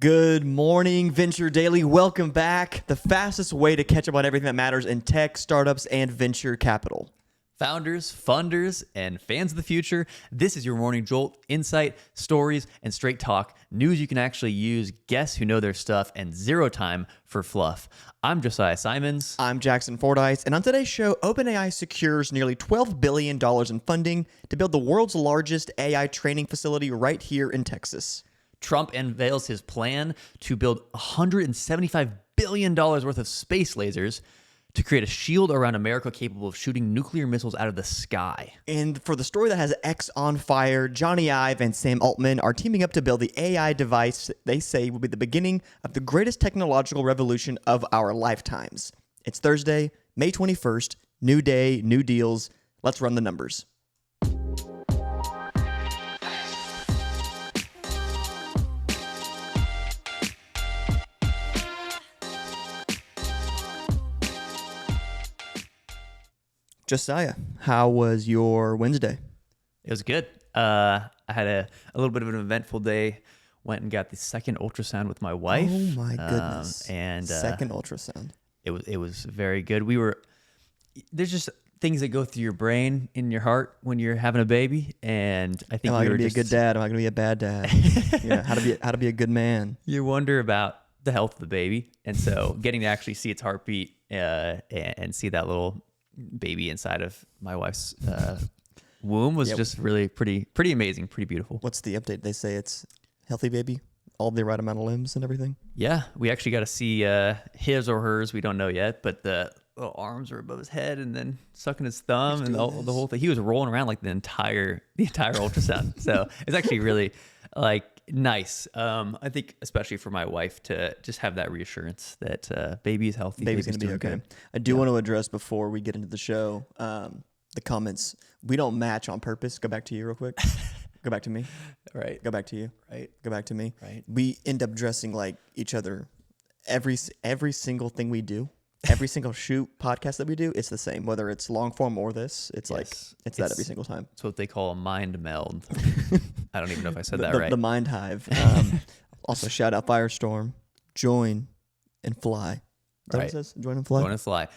Good morning, Venture Daily. Welcome back. The fastest way to catch up on everything that matters in tech, startups, and venture capital. Founders, funders, and fans of the future, this is your morning jolt, insight, stories, and straight talk. News you can actually use, guests who know their stuff, and zero time for fluff. I'm Josiah Simons. I'm Jackson Fordyce, and on today's show, OpenAI secures nearly $12 billion in funding to build the world's largest AI training facility right here in Texas. Trump unveils his plan to build $175 billion worth of space lasers to create a shield around America capable of shooting nuclear missiles out of the sky. And for the story that has X on fire, Jony Ive and Sam Altman are teaming up to build the AI device they say will be the beginning of the greatest technological revolution of our lifetimes. It's Thursday, May 21st, new day, new deals. Let's run the numbers. Josiah, how was your Wednesday? It was good. I had a little bit of an eventful day. Went and got the second ultrasound with my wife. Oh my goodness! And second ultrasound. It was very good. There's just things that go through your brain in your heart when you're having a baby, and I think am I going to be a good dad? Am I going to be a bad dad? Yeah, how to be a good man? You wonder about the health of the baby, and so getting to actually see its heartbeat and see that little baby inside of my wife's womb was just really pretty amazing, pretty beautiful. What's the update? They say it's healthy baby, all the right amount of limbs and everything. Yeah, we actually got to see his or hers. We don't know yet, but the little arms are above his head and then sucking his thumb and the whole thing. He was rolling around like the entire ultrasound. So it's actually really nice. I think especially for my wife to just have that reassurance that baby is healthy. Baby's going to be okay. Good. I do want to address before we get into the show, the comments. We don't match on purpose. Go back to you real quick. Go back to me. Right. Go back to you. Right. Go back to me. Right. We end up dressing like each other. Every single thing we do, every single shoot podcast that we do, it's the same. Whether it's long form or this, it's that every single time. It's what they call a mind meld. I don't even know if I said that right. The mind hive. Also, shout out Firestorm, join, and fly. Is that what it says? Join and fly. Join and fly.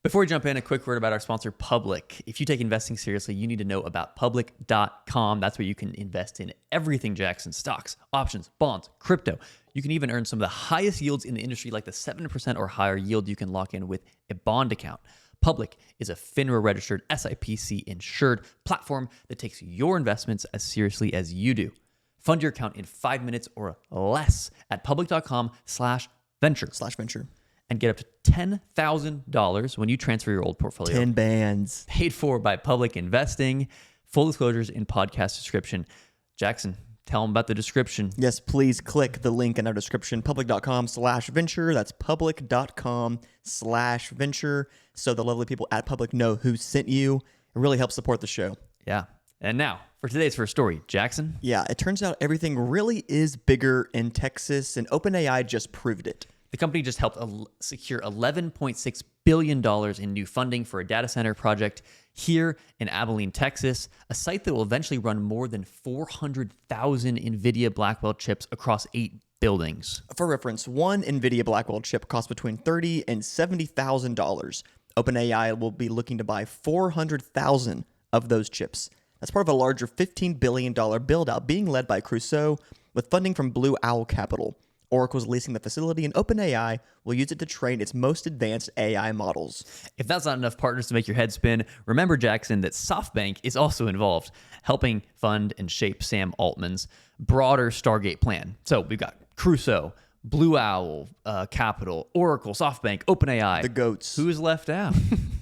Before we jump in, a quick word about our sponsor, Public. If you take investing seriously, you need to know about public.com. That's where you can invest in everything, Jackson. Stocks, options, bonds, crypto. You can even earn some of the highest yields in the industry, like the 7% or higher yield you can lock in with a bond account. Public is a FINRA-registered, SIPC-insured platform that takes your investments as seriously as you do. Fund your account in 5 minutes or less at public.com/venture. And get up to $10,000 when you transfer your old portfolio. 10 bands. Paid for by Public Investing. Full disclosures in podcast description. Jackson, tell them about the description. Yes, please click the link in our description, public.com/venture. That's public.com/venture. So the lovely people at Public know who sent you. It really helps support the show. Yeah. And now, for today's first story, Jackson. Yeah, it turns out everything really is bigger in Texas, and OpenAI just proved it. The company just helped secure $11.6 billion in new funding for a data center project here in Abilene, Texas, a site that will eventually run more than 400,000 NVIDIA Blackwell chips across 8 buildings. For reference, one NVIDIA Blackwell chip costs between $30,000 and $70,000. OpenAI will be looking to buy 400,000 of those chips. That's part of a larger $15 billion build-out being led by Crusoe with funding from Blue Owl Capital. Oracle's leasing the facility, and OpenAI will use it to train its most advanced AI models. If that's not enough partners to make your head spin, remember, Jackson, that SoftBank is also involved, helping fund and shape Sam Altman's broader Stargate plan. So we've got Crusoe, Blue Owl Capital, Oracle, SoftBank, OpenAI. The GOATs. Who's left out?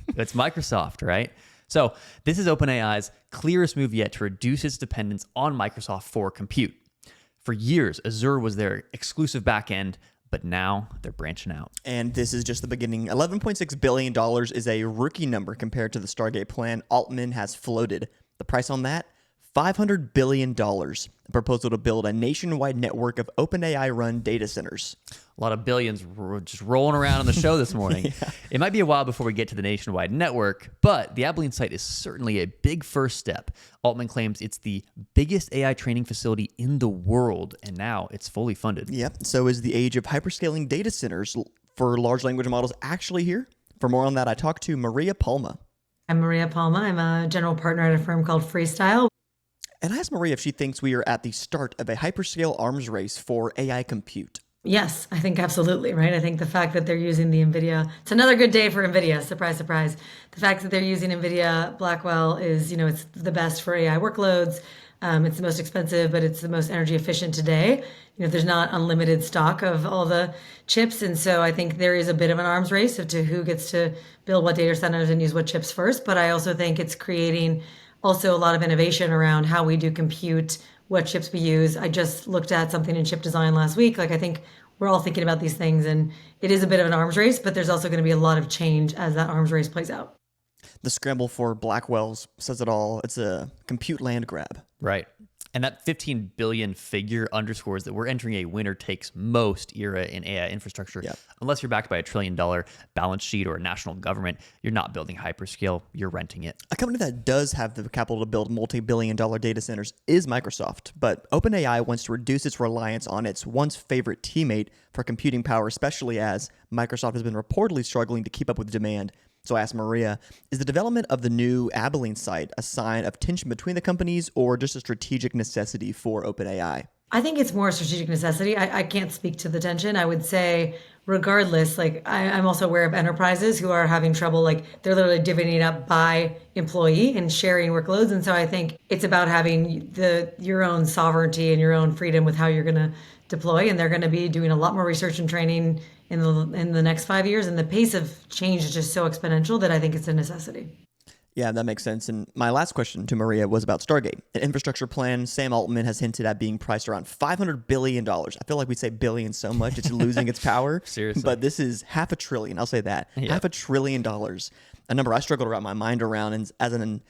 It's Microsoft, right? So this is OpenAI's clearest move yet to reduce its dependence on Microsoft for compute. For years, Azure was their exclusive backend, but now they're branching out. And this is just the beginning. $11.6 billion is a rookie number compared to the Stargate plan Altman has floated. The price on that, $500 billion, a proposal to build a nationwide network of OpenAI-run data centers. A lot of billions just rolling around on the show this morning. It might be a while before we get to the nationwide network, but the Abilene site is certainly a big first step. Altman claims it's the biggest AI training facility in the world, and now it's fully funded. Yep. So is the age of hyperscaling data centers for large language models actually here? For more on that, I talked to Maria Palma. I'm Maria Palma. I'm a general partner at a firm called Freestyle. And I asked Maria if she thinks we are at the start of a hyperscale arms race for AI compute. Yes, I think absolutely, right? I think the fact that they're using the NVIDIA, it's another good day for NVIDIA, surprise, surprise. The fact that they're using NVIDIA Blackwell is, it's the best for AI workloads. It's the most expensive, but it's the most energy efficient today. There's not unlimited stock of all the chips. And so I think there is a bit of an arms race to who gets to build what data centers and use what chips first. But I also think it's creating also a lot of innovation around how we do compute, what chips we use. I just looked at something in chip design last week. I think we're all thinking about these things, and it is a bit of an arms race, but there's also going to be a lot of change as that arms race plays out. The scramble for Blackwells says it all. It's a compute land grab. Right. And that 15 billion figure underscores that we're entering a winner takes most era in AI infrastructure. Yep. Unless you're backed by $1 trillion balance sheet or a national government, you're not building hyperscale, you're renting it. A company that does have the capital to build multi-billion-dollar data centers is Microsoft, but OpenAI wants to reduce its reliance on its once favorite teammate for computing power, especially as Microsoft has been reportedly struggling to keep up with demand. So I asked Maria, is the development of the new Abilene site a sign of tension between the companies or just a strategic necessity for OpenAI? I think it's more a strategic necessity. I can't speak to the tension. I would say, regardless, I'm also aware of enterprises who are having trouble, they're literally divvying it up by employee and sharing workloads. And so I think it's about having your own sovereignty and your own freedom with how you're going to deploy. And they're going to be doing a lot more research and training in the next 5 years. And the pace of change is just so exponential that I think it's a necessity. Yeah, that makes sense. And my last question to Maria was about Stargate. An infrastructure plan Sam Altman has hinted at being priced around $500 billion. I feel like we say billion so much, it's losing its power. Seriously. But this is $500 billion. I'll say that. Yep. $500 billion. A number I struggle to wrap my mind around. And as an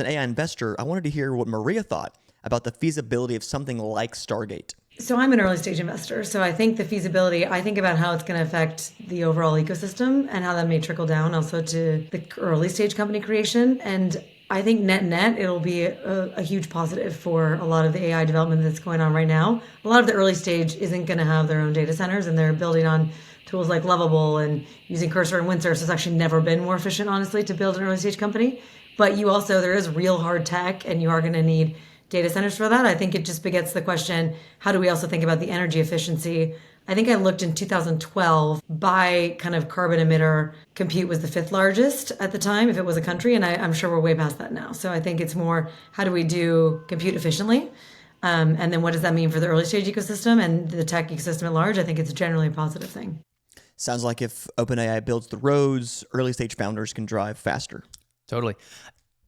AI investor, I wanted to hear what Maria thought about the feasibility of something like Stargate. So I'm an early stage investor. So I think the feasibility, I think about how it's going to affect the overall ecosystem and how that may trickle down also to the early stage company creation. And I think net, it'll be a huge positive for a lot of the AI development that's going on right now. A lot of the early stage isn't going to have their own data centers, and they're building on tools like Lovable and using Cursor and Windsurf. So it's actually never been more efficient, honestly, to build an early stage company. But there is real hard tech, and you are going to need data centers for that. I think it just begets the question, how do we also think about the energy efficiency? I think I looked in 2012, by kind of carbon emitter, compute was the 5th largest at the time, if it was a country, and I'm sure we're way past that now. So I think it's more, how do we do compute efficiently? And then what does that mean for the early stage ecosystem and the tech ecosystem at large? I think it's generally a positive thing. Sounds like if OpenAI builds the roads, early stage founders can drive faster. Totally.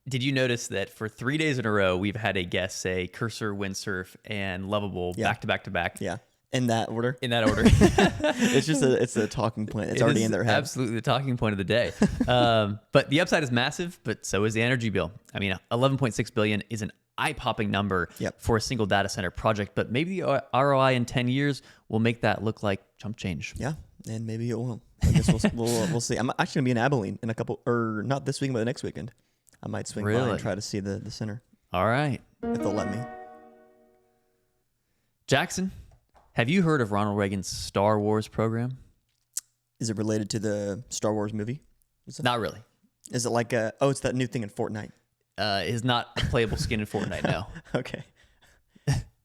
Did you notice that for 3 days in a row, we've had a guest say Cursor, Windsurf, and Lovable back to back to back? Yeah. In that order? In that order. It's a talking point. It's already in their head. Absolutely the talking point of the day. But the upside is massive, but so is the energy bill. I mean, $11.6 billion is an eye-popping number for a single data center project, but maybe the ROI in 10 years will make that look like chump change. Yeah, and maybe it will. I guess we'll see. I'm actually going to be in Abilene in a couple, or not this weekend, but the next weekend. I might swing by and try to see the center. All right. If they'll let me. Jackson, have you heard of Ronald Reagan's Star Wars program? Is it related to the Star Wars movie? Not really. Is it like it's that new thing in Fortnite? It is not a playable skin in Fortnite, no. Okay.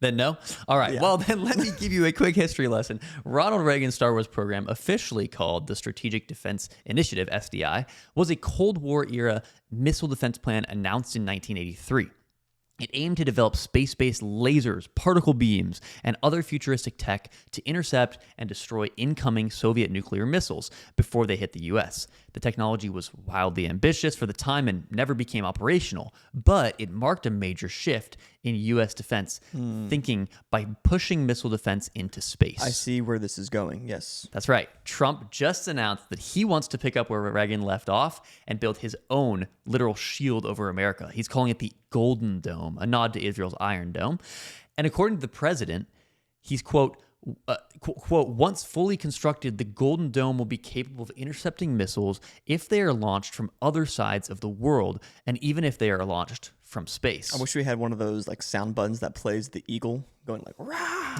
Then no? All right. Yeah. Well, then let me give you a quick history lesson. Ronald Reagan's Star Wars program, officially called the Strategic Defense Initiative, SDI, was a Cold War era missile defense plan announced in 1983. It aimed to develop space-based lasers, particle beams, and other futuristic tech to intercept and destroy incoming Soviet nuclear missiles before they hit the US. The technology was wildly ambitious for the time and never became operational, but it marked a major shift in US defense thinking by pushing missile defense into space. I see where this is going, yes. That's right. Trump just announced that he wants to pick up where Reagan left off and build his own literal shield over America. He's calling it the Golden Dome, a nod to Israel's Iron Dome. And according to the president, he's, quote, once fully constructed, the Golden Dome will be capable of intercepting missiles if they are launched from other sides of the world, and even if they are launched from space. I wish we had one of those like sound buttons that plays the eagle going like rah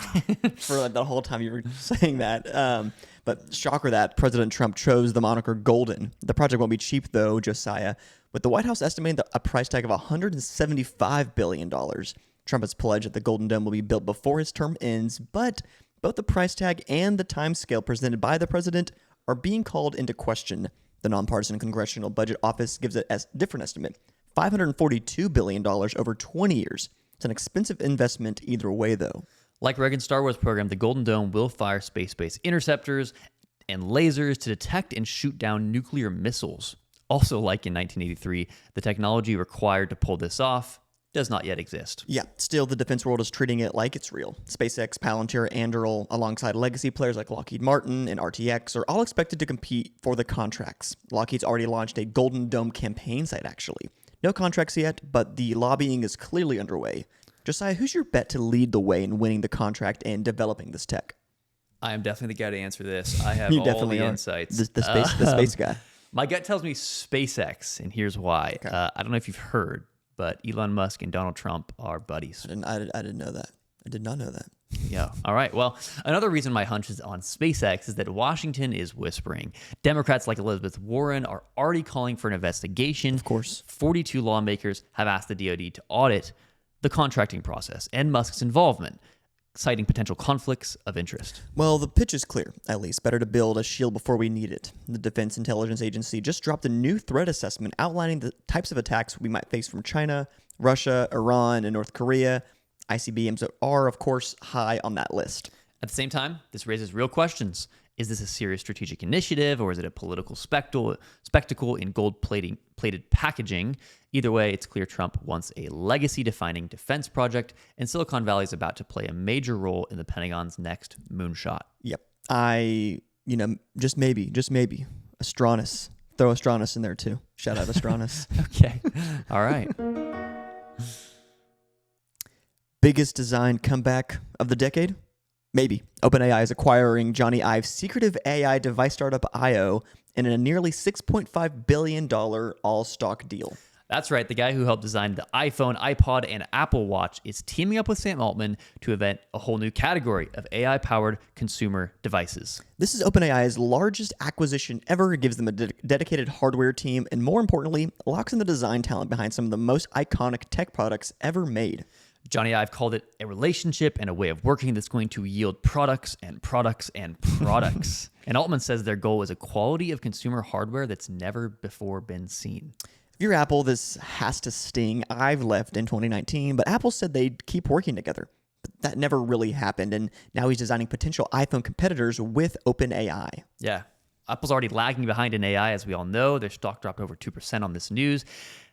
for like the whole time you were saying that. But shocker that President Trump chose the moniker Golden. The project won't be cheap though, Josiah, with the White House estimating a price tag of $175 billion. Trump has pledged that the Golden Dome will be built before his term ends, but both the price tag and the timescale presented by the president are being called into question. The nonpartisan Congressional Budget Office gives it a different estimate, $542 billion over 20 years. It's an expensive investment either way, though. Like Reagan's Star Wars program, the Golden Dome will fire space-based interceptors and lasers to detect and shoot down nuclear missiles. Also, like in 1983, the technology required to pull this off does not yet exist. Yeah, still the defense world is treating it like it's real. SpaceX, Palantir, Anduril, alongside legacy players like Lockheed Martin and RTX are all expected to compete for the contracts. Lockheed's already launched a Golden Dome campaign site, actually. No contracts yet, but the lobbying is clearly underway. Josiah, who's your bet to lead the way in winning the contract and developing this tech? I am definitely the guy to answer this. I have You all definitely the are. insights. The space guy. My gut tells me SpaceX, and here's why. Okay. I don't know if you've heard, but Elon Musk and Donald Trump are buddies. I didn't know that. I did not know that. Yeah. All right. Well, another reason my hunch is on SpaceX is that Washington is whispering. Democrats like Elizabeth Warren are already calling for an investigation. Of course. 42 lawmakers have asked the DoD to audit the contracting process and Musk's involvement, citing potential conflicts of interest. Well, the pitch is clear, at least. Better to build a shield before we need it. The Defense Intelligence Agency just dropped a new threat assessment outlining the types of attacks we might face from China, Russia, Iran, and North Korea. ICBMs are, of course, high on that list. At the same time, this raises real questions. Is this a serious strategic initiative, or is it a political spectacle in gold-plated packaging? Either way, it's clear Trump wants a legacy-defining defense project, and Silicon Valley is about to play a major role in the Pentagon's next moonshot. Yep. Just maybe, Astronus. Throw Astronus in there, too. Shout out Astronus. Okay. All right. Biggest design comeback of the decade? Maybe. OpenAI is acquiring Jony Ive's secretive AI device startup IO in a nearly $6.5 billion all-stock deal. That's right. The guy who helped design the iPhone, iPod, and Apple Watch is teaming up with Sam Altman to invent a whole new category of AI-powered consumer devices. This is OpenAI's largest acquisition ever. It gives them a dedicated hardware team, and more importantly, locks in the design talent behind some of the most iconic tech products ever made. Jony Ive called it a relationship and a way of working that's going to yield products and products and products. And Altman says their goal is a quality of consumer hardware that's never before been seen. If you're Apple, this has to sting. Ive left in 2019, but Apple said they'd keep working together. But that never really happened, and now he's designing potential iPhone competitors with OpenAI. Yeah. Apple's already lagging behind in AI, as we all know. Their stock dropped over 2% on this news.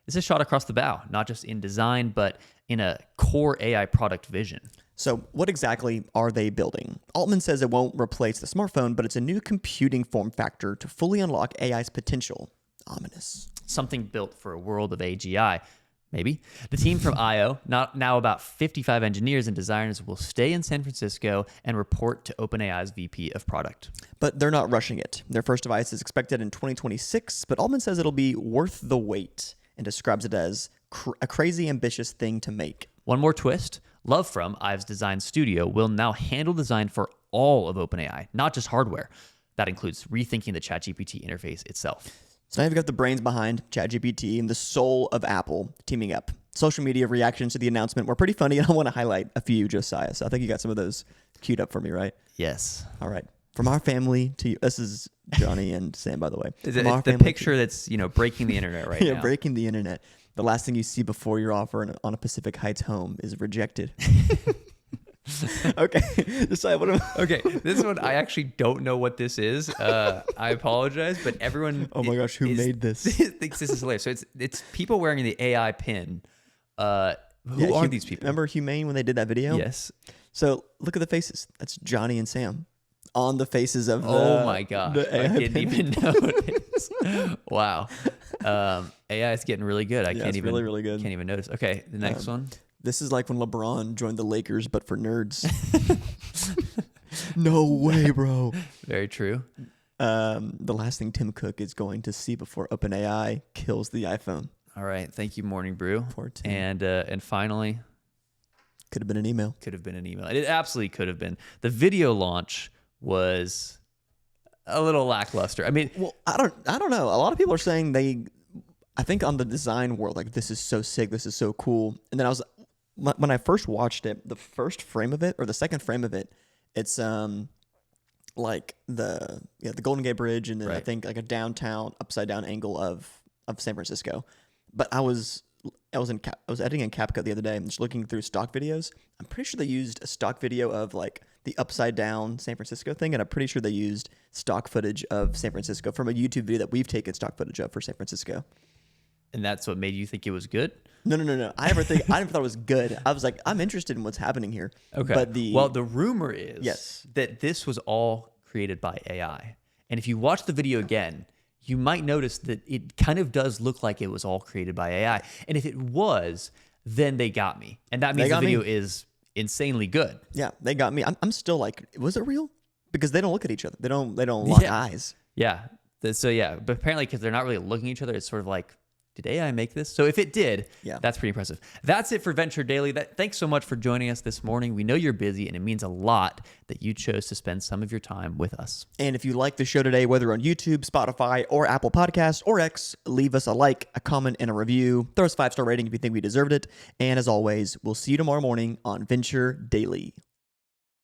This is shot across the bow, not just in design, but in a core AI product vision. So what exactly are they building? Altman says it won't replace the smartphone, but it's a new computing form factor to fully unlock AI's potential. Ominous. Something built for a world of AGI. Maybe. The team from IO, now about 55 engineers and designers, will stay in San Francisco and report to OpenAI's VP of product. But they're not rushing it. Their first device is expected in 2026, but Altman says it'll be worth the wait and describes it as a crazy ambitious thing to make. One more twist. Love from Ive's design studio will now handle design for all of OpenAI, not just hardware. That includes rethinking the ChatGPT interface itself. So now you've got the brains behind ChatGPT and the soul of Apple teaming up. Social media reactions to the announcement were pretty funny, and I want to highlight a few, Josiah. So I think you got some of those queued up for me, right? Yes. All right. From our family to you. This is Jony and Sam, by the way. It's From our the family picture that's, breaking the internet right yeah, now. breaking the internet. The last thing you see before your offer on a Pacific Heights home is rejected. Okay. Decide what Okay, this one, I actually don't know what this is. I apologize, but everyone... Oh my gosh, who made this? thinks this is hilarious. So it's people wearing the AI pin. Who are these people? Remember Humane when they did that video? Yes. So look at the faces. That's Jony and Sam. on the faces of Oh my gosh. the I AI didn't painting. even notice. Wow. AI is getting really good. I Yeah, can't it's even really, really good. Can't even notice. Okay, the next one. This is like when LeBron joined the Lakers, but for nerds. No way, bro. Very true. The last thing Tim Cook is going to see before OpenAI kills the iPhone. All right. Thank you, Morning Brew. Poor Tim. And finally, Could have been an email. could have been an email. It absolutely could have been. The video launch was a little lackluster. I mean, Well, I don't know. A lot of people are saying I think on the design world, like, this is so sick, this is so cool. And then when I first watched it, the first frame of it or the second frame of it, it's like the Golden Gate Bridge, and then I Right. think like a downtown upside down angle of San Francisco. But I was editing in CapCut the other day and just looking through stock videos. I'm pretty sure they used a stock video of like the upside down San Francisco thing, and I'm pretty sure they used stock footage of San Francisco from a YouTube video that we've taken stock footage of for San Francisco. and that's what made you think it was good? No. I never thought it was good. I was like, I'm interested in what's happening here. Okay. But the rumor is Yes. that this was all created by AI. And if you watch the video again, you might notice that it kind of does look like it was all created by AI. And if it was, then they got me. And that means the got me. video is insanely good. yeah, they got me. I'm still like, was it real? Because they don't look at each other. They don't lock Yeah. eyes. Yeah. So yeah, but apparently because they're not really looking at each other, it's sort of like, did AI make this? So if it did, Yeah. that's pretty impressive. That's it for Venture Daily. Thanks so much for joining us this morning. We know you're busy, and it means a lot that you chose to spend some of your time with us. And if you like the show today, whether on YouTube, Spotify, or Apple Podcasts, or X, leave us a like, a comment, and a review. Throw us a 5-star rating if you think we deserved it. And as always, we'll see you tomorrow morning on Venture Daily.